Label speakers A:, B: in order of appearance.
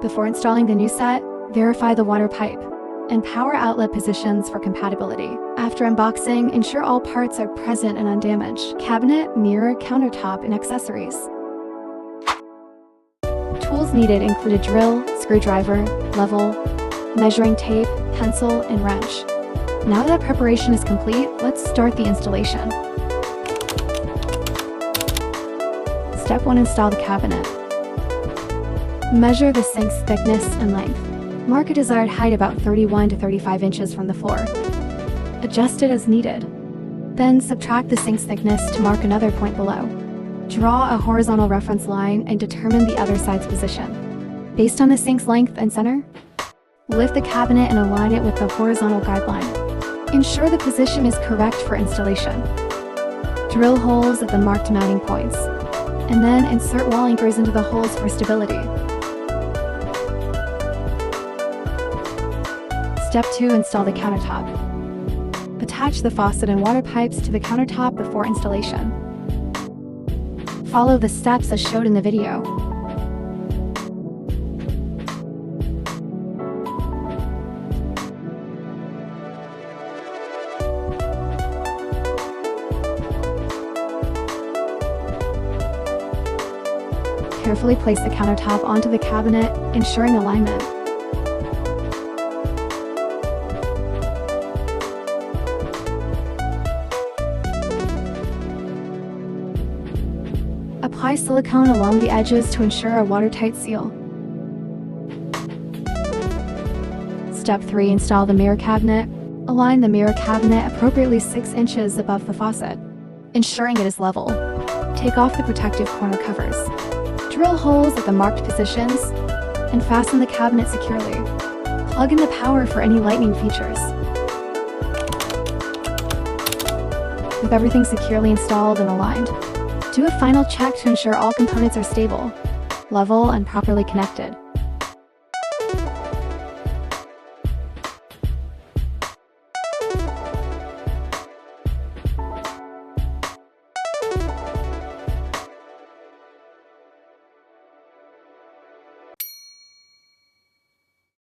A: Before installing the new set, verify the water pipe and power outlet positions for compatibility. After unboxing, ensure all parts are present and undamaged. Cabinet, mirror, countertop, and accessories. Tools needed include a drill, screwdriver, level, measuring tape, pencil, and wrench. Now that preparation is complete, let's start the installation. Step 1. Install the cabinet. Measure the sink's thickness and length. Mark a desired height about 31 to 35 inches from the floor. Adjust it as needed. Then subtract the sink's thickness to mark another point below. Draw a horizontal reference line and determine the other side's position. Based on the sink's length and center, lift the cabinet and align it with the horizontal guideline. Ensure the position is correct for installation. Drill holes at the marked mounting points, and then insert wall anchors into the holes for stability. Step 2. Install the countertop. Attach the faucet and water pipes to the countertop before installation. Follow the steps as showed in the video. Carefully place the countertop onto the cabinet, ensuring alignment. Apply silicone along the edges to ensure a watertight seal. Step 3. Install the mirror cabinet. Align the mirror cabinet appropriately 6 inches above the faucet, ensuring it is level. Take off the protective corner covers. Drill holes at the marked positions and fasten the cabinet securely. Plug in the power for any lightning features. With everything securely installed and aligned, do a final check to ensure all components are stable, level, and properly connected.